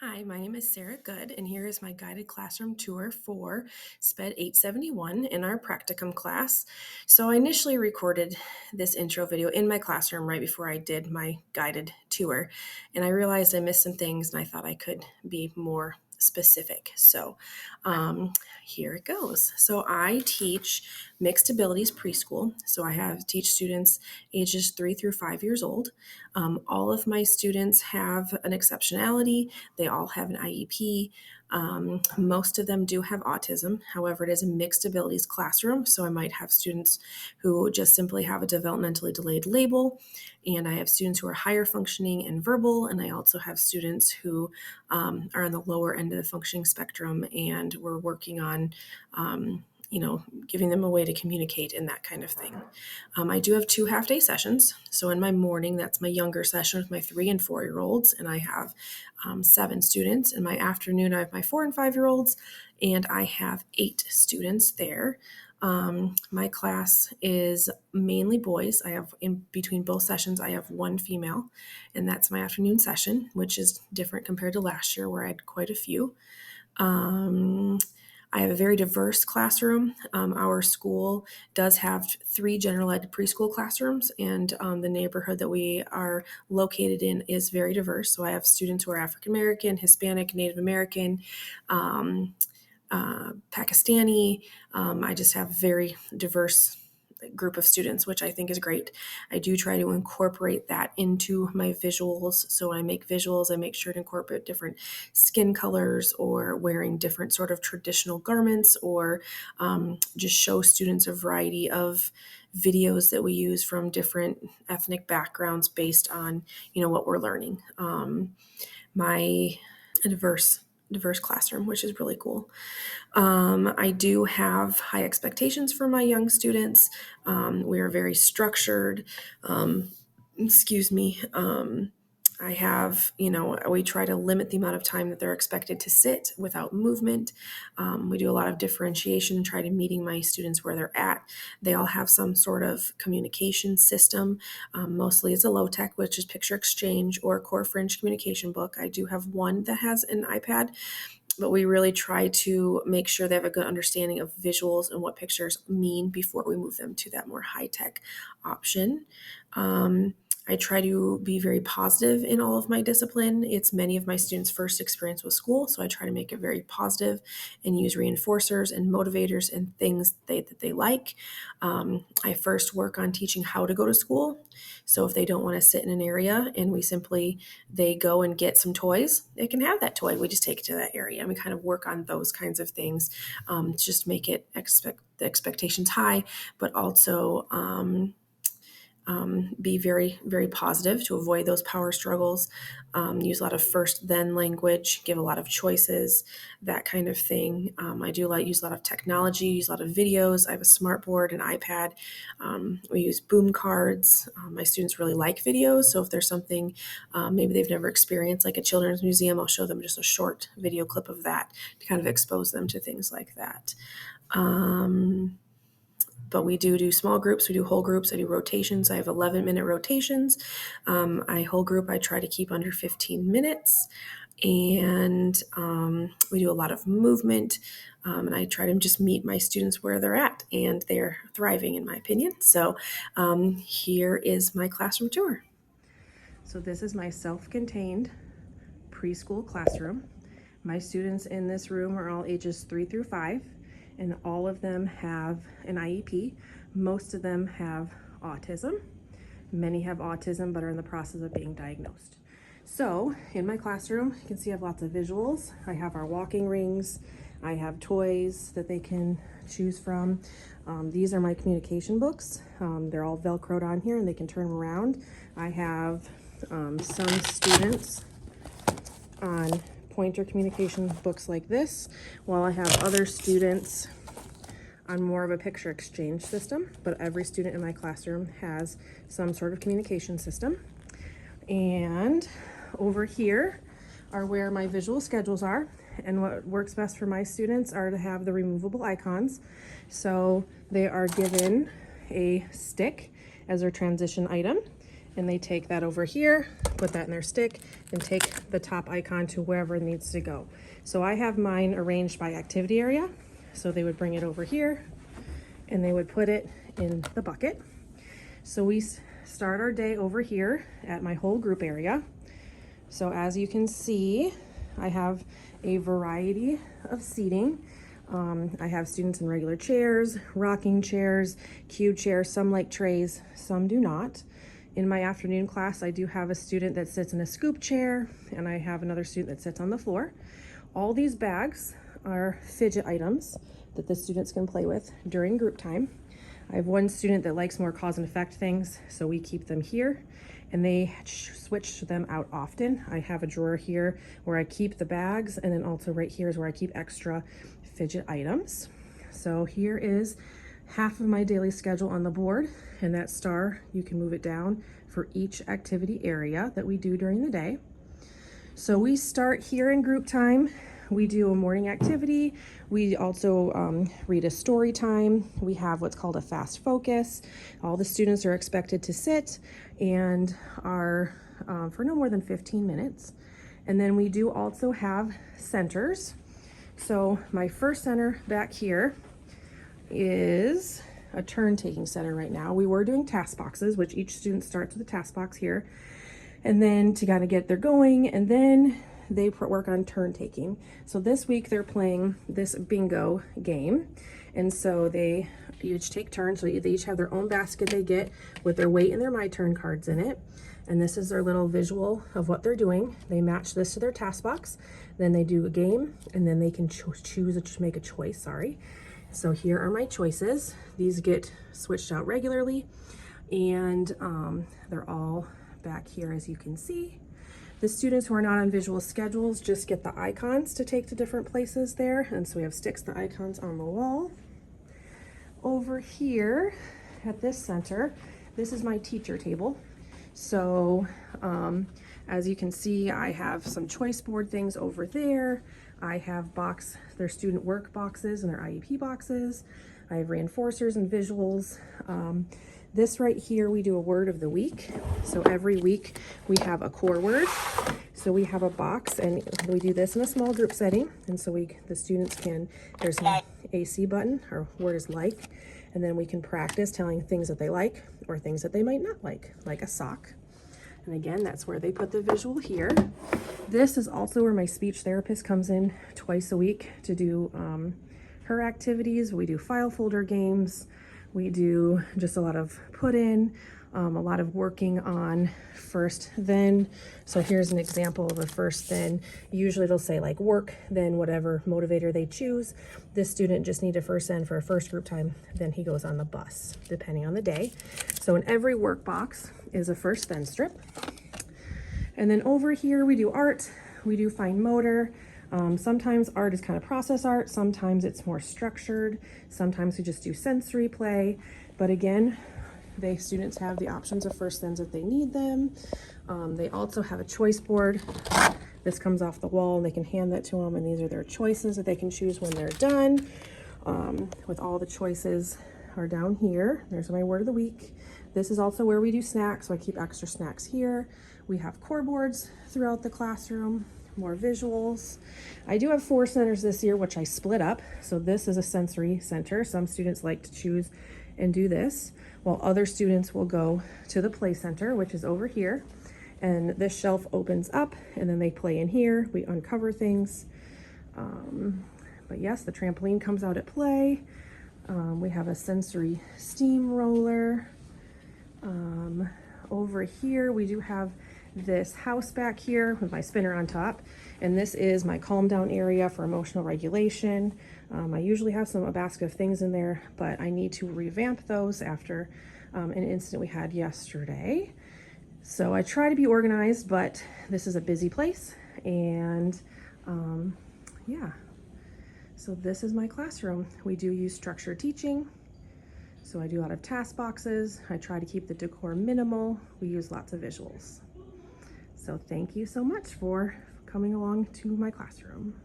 Hi, my name is Sarah Good, and here is my guided classroom tour for SPED 871 in our practicum class. So I initially recorded this intro video in my classroom right before I did my guided tour, and I realized I missed some things and I thought I could be more specific. So here it goes. So I teach mixed abilities preschool. So I teach students ages 3 through 5 years old. All of my students have an exceptionality. They all have an IEP. Most of them do have autism. However, it is a mixed abilities classroom, so I might have students who just simply have a developmentally delayed label, and I have students who are higher functioning and verbal, and I also have students who are on the lower end of the functioning spectrum, and we're working on giving them a way to communicate and that kind of thing. I do have 2 half-day sessions. So in my morning, that's my younger session with my 3 and 4-year-olds, and I have 7 students. In my afternoon, I have my 4 and 5-year-olds, and I have 8 students there. My class is mainly boys. I have in between both sessions, I have 1 female, and that's my afternoon session, which is different compared to last year where I had quite a few. I have a very diverse classroom. Our school does have 3 general ed preschool classrooms, and the neighborhood that we are located in is very diverse. So I have students who are African American, Hispanic, Native American, Pakistani. I just have very diverse group of students, which I think is great. I do try to incorporate that into my visuals. So when I make visuals, I make sure to incorporate different skin colors or wearing different sort of traditional garments, or just show students a variety of videos that we use from different ethnic backgrounds based on what we're learning. My diverse classroom, which is really cool. I do have high expectations for my young students. We are very structured. Excuse me. I have, we try to limit the amount of time that they're expected to sit without movement. We do a lot of differentiation and try to meeting my students where they're at. They all have some sort of communication system. Mostly it's a low tech, which is picture exchange or core French communication book. I do have one that has an iPad, but we really try to make sure they have a good understanding of visuals and what pictures mean before we move them to that more high-tech option. I try to be very positive in all of my discipline. It's many of my students' first experience with school, so I try to make it very positive and use reinforcers and motivators and things that they like. I first work on teaching how to go to school. So if they don't want to sit in an area and they go and get some toys, they can have that toy. We just take it to that area and we kind of work on those kinds of things to just make it the expectations high, but also be very, very positive to avoid those power struggles. Use a lot of first then language, give a lot of choices, that kind of thing. I do use a lot of technology, use a lot of videos. I have a smart board, an iPad. We use boom cards. My students really like videos. So if there's something maybe they've never experienced, like a children's museum, I'll show them just a short video clip of that to kind of expose them to things like that. But we do small groups, we do whole groups, I do rotations. I have 11-minute rotations. Whole group I try to keep under 15 minutes. And we do a lot of movement. And I try to just meet my students where they're at, and they're thriving, in my opinion. So here is my classroom tour. So this is my self-contained preschool classroom. My students in this room are all ages 3 through 5. And all of them have an IEP. Most of them have autism. Many have autism but are in the process of being diagnosed. So in my classroom, you can see I have lots of visuals. I have our walking rings. I have toys that they can choose from. These are my communication books. They're all Velcroed on here and they can turn them around. I have some students on pointer communication books like this, while I have other students on more of a picture exchange system, but every student in my classroom has some sort of communication system. And over here are where my visual schedules are, and what works best for my students are to have the removable icons. So they are given a stick as their transition item, and they take that over here, put that in their stick, and take the top icon to wherever it needs to go. So I have mine arranged by activity area. So they would bring it over here and they would put it in the bucket. So we start our day over here at my whole group area. So as you can see, I have a variety of seating. I have students in regular chairs, rocking chairs, cube chairs, some like trays, some do not. In my afternoon class, I do have a student that sits in a scoop chair, and I have another student that sits on the floor. All these bags are fidget items that the students can play with during group time. I have one student that likes more cause and effect things, so we keep them here, and they switch them out often. I have a drawer here where I keep the bags, and then also right here is where I keep extra fidget items. So here is half of my daily schedule on the board, and that star, you can move it down for each activity area that we do during the day. So we start here in group time. We do a morning activity. We also read a story time. We have what's called a fast focus. All the students are expected to sit and are for no more than 15 minutes. And then we do also have centers. So my first center back here is a turn-taking center right now. We were doing task boxes, which each student starts with a task box here, and then to kind of get their going, and then they work on turn-taking. So this week they're playing this bingo game, and so they each take turns. So they each have their own basket they get with their weight and their My Turn cards in it. And this is their little visual of what they're doing. They match this to their task box, then they do a game, and then they can make a choice, sorry. So here are my choices. These get switched out regularly, and they're all back here, as you can see. The students who are not on visual schedules just get the icons to take to different places there, and so we have sticks the icons on the wall. Over here at this center, this is my teacher table. So as you can see, I have some choice board things over there. I have their student work boxes and their IEP boxes. I have reinforcers and visuals. This right here, we do a word of the week. So every week we have a core word. So we have a box, and we do this in a small group setting. And so the students there's an AC button, our word is like, and then we can practice telling things that they like or things that they might not like a sock. And again, that's where they put the visual here. This is also where my speech therapist comes in twice a week to do her activities. We do file folder games. We do just a lot of put in, a lot of working on first, then. So here's an example of a first, then. Usually it'll say like work, then whatever motivator they choose. This student just need a first, then for a first group time, then he goes on the bus, depending on the day. So in every work box is a first, then strip. And then over here we do art, we do fine motor. Sometimes art is kind of process art, sometimes it's more structured, sometimes we just do sensory play. But again, students have the options of first thens if they need them. They also have a choice board. This comes off the wall and they can hand that to them, and these are their choices that they can choose when they're done. With all the choices are down here. There's my word of the week. This is also where we do snacks, so I keep extra snacks here. We have core boards throughout the classroom, more visuals. I do have 4 centers this year, which I split up. So this is a sensory center. Some students like to choose and do this, while other students will go to the play center, which is over here. And this shelf opens up, and then they play in here. We uncover things. But yes, the trampoline comes out at play. We have a sensory steamroller. Over here, we do have this house back here with my spinner on top, and this is my calm down area for emotional regulation. I usually have a basket of things in there, but I need to revamp those after an incident we had yesterday. So I try to be organized, but this is a busy place, and yeah. So this is my classroom. We do use structured teaching. So I do a lot of task boxes. I try to keep the decor minimal. We use lots of visuals. So thank you so much for coming along to my classroom.